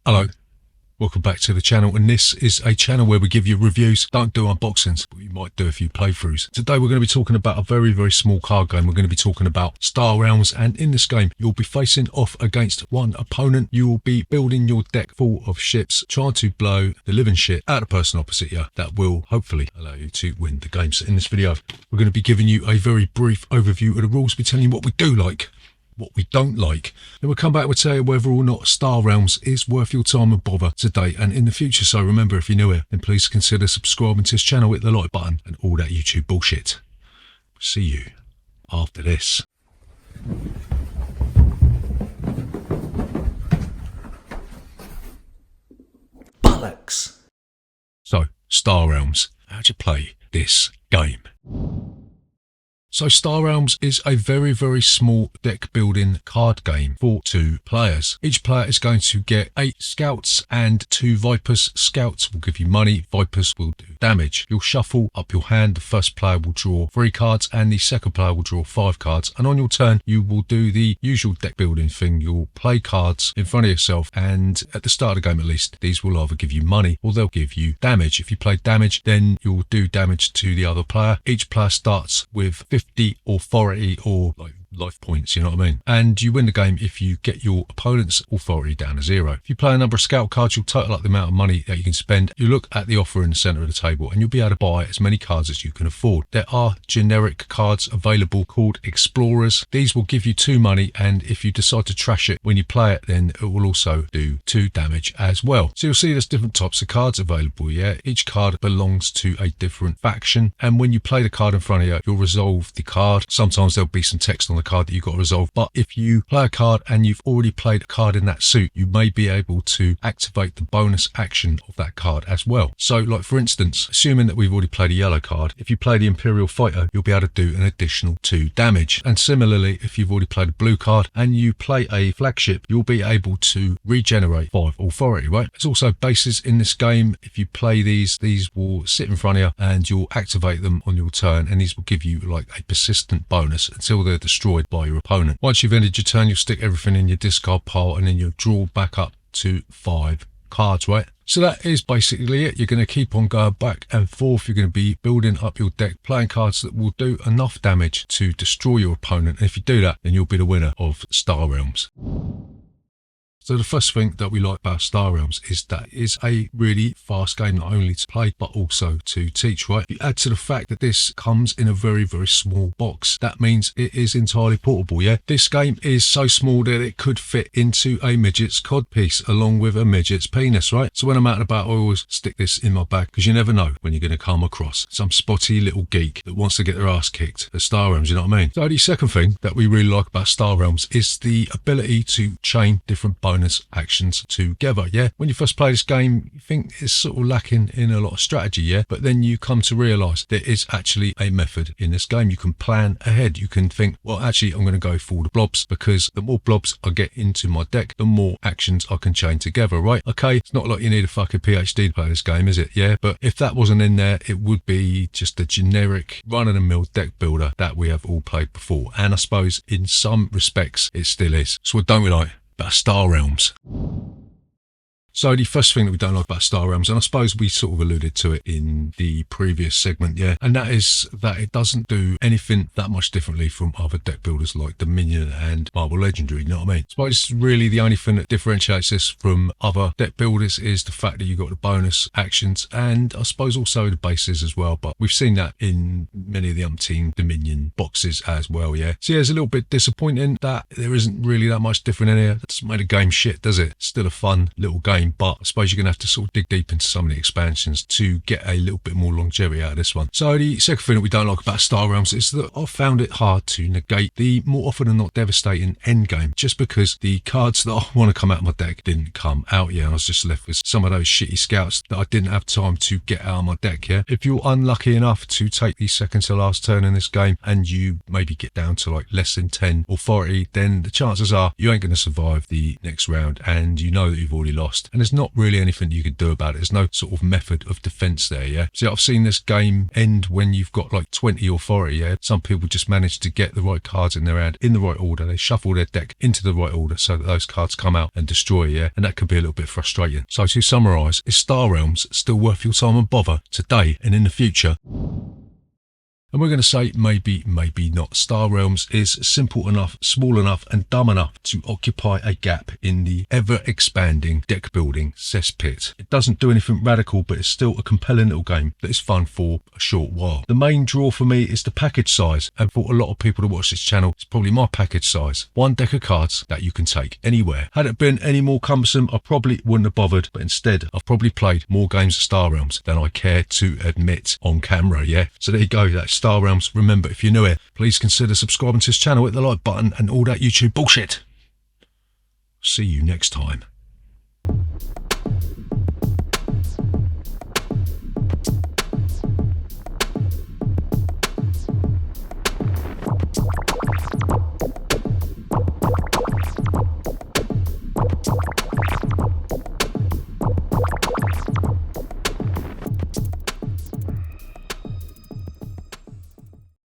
Hello, welcome back to the channel, and this is a channel where we give you reviews, don't do unboxings, but we might do a few playthroughs. Today we're going to be talking about a very small card game. We're going to be talking about Star Realms, and in this game you'll be facing off against one opponent. You will be building your deck full of ships, trying to blow the living shit out of the person opposite you. That will hopefully allow you to win the game. So in this video we're going to be giving you a very brief overview of the rules. We're telling you what we do like, what we don't like. Then we'll come back and tell you whether or not Star Realms is worth your time and bother today and in the future. So remember, if you're new here, then please consider subscribing to this channel, hit the like button and all that YouTube bullshit. See you after this. Bollocks. So, Star Realms. How'd you play this game? So Star Realms is a very small deck building card game for 2 players. Each player is going to get 8 scouts and 2 vipers. Scouts will give you money, vipers will do damage. You'll shuffle up your hand. The first player will draw 3 cards and the second player will draw 5 cards. And on your turn you will do the usual deck building thing. You'll play cards in front of yourself, and at the start of the game at least, these will either give you money or they'll give you damage. If you play damage, then you'll do damage to the other player. Each player starts with 50 authority or like life points, you know what I mean? And you win the game if you get your opponent's authority down to 0. If you play a number of scout cards, you'll total up the amount of money that you can spend. You look at the offer in the center of the table and you'll be able to buy as many cards as you can afford. There are generic cards available called explorers. These will give you 2 money, and if you decide to trash it when you play it, then it will also do 2 damage as well. So you'll see there's different types of cards available, yeah? Each card belongs to a different faction, and when you play the card in front of you, you'll resolve the card. Sometimes there'll be some text on the card that you've got to resolve, but if you play a card and you've already played a card in that suit, you may be able to activate the bonus action of that card as well. So like for instance, assuming that we've already played a yellow card, if you play the Imperial Fighter, you'll be able to do an additional 2 damage. And similarly, if you've already played a blue card and you play a flagship, you'll be able to regenerate 5 authority, right? There's also bases in this game. If you play these will sit in front of you and you'll activate them on your turn, and these will give you like a persistent bonus until they're destroyed by your opponent. Once you've ended your turn, you'll stick everything in your discard pile and then you'll draw back up to 5 cards, right? So that is basically it. You're going to keep on going back and forth. You're going to be building up your deck, playing cards that will do enough damage to destroy your opponent. And if you do that, then you'll be the winner of Star Realms. So the first thing that we like about Star Realms is that it is a really fast game, not only to play but also to teach, right? You add to the fact that this comes in a very small box. That means it is entirely portable, yeah? This game is so small that it could fit into a midget's codpiece along with a midget's penis, right? So when I'm out and about, I always stick this in my bag, because you never know when you're going to come across some spotty little geek that wants to get their ass kicked at Star Realms, you know what I mean? So the second thing that we really like about Star Realms is the ability to chain different bonus actions together, yeah? When you first play this game, you think it's sort of lacking in a lot of strategy, yeah? But then you come to realize there is actually a method in this game. You can plan ahead. You can think, well, actually, I'm going to go for the blobs, because the more blobs I get into my deck, the more actions I can chain together, right? Okay, it's not like you need a fucking PhD to play this game, is it? Yeah, but if that wasn't in there, it would be just a generic run-of-the-mill deck builder that we have all played before. And I suppose in some respects, it still is. So what don't we like about Star Realms? So the first thing that we don't like about Star Realms, and I suppose we sort of alluded to it in the previous segment, yeah, and that is that it doesn't do anything that much differently from other deck builders like Dominion and Marvel Legendary, you know what I mean? I suppose really the only thing that differentiates this from other deck builders is the fact that you've got the bonus actions, and I suppose also the bases as well, but we've seen that in many of the umpteen Dominion boxes as well, yeah? So yeah, it's a little bit disappointing that there isn't really that much different in here. That doesn't make the game shit, does it? It's still a fun little game, but I suppose you're going to have to sort of dig deep into some of the expansions to get a little bit more longevity out of this one. So the second thing that we don't like about Star Realms is that I've found it hard to negate the more often than not devastating end game, just because the cards that I want to come out of my deck didn't come out yet. I was just left with some of those shitty scouts that I didn't have time to get out of my deck, yeah? If you're unlucky enough to take the second to last turn in this game and you maybe get down to like less than 10 authority, then the chances are you ain't going to survive the next round and you know that you've already lost. and there's not really anything you can do about it. There's no sort of method of defense there, yeah? See, I've seen this game end when you've got like 20 or 40, yeah? Some people just manage to get the right cards in their hand in the right order. They shuffle their deck into the right order so that those cards come out and destroy, yeah? And that can be a little bit frustrating. So to summarise, is Star Realms still worth your time and bother today and in the future? And we're going to say maybe, maybe not. Star Realms is simple enough, small enough and dumb enough to occupy a gap in the ever-expanding deck building cesspit. It doesn't do anything radical, but it's still a compelling little game that is fun for a short while. The main draw for me is the package size, and for a lot of people to watch this channel, it's probably my package size. One deck of cards that you can take anywhere. Had it been any more cumbersome, I probably wouldn't have bothered, but instead I've probably played more games of Star Realms than I care to admit on camera, yeah? So there you go, that's Star Realms. Remember, if you're new here, please consider subscribing to this channel, hit the like button and all that YouTube bullshit. See you next time.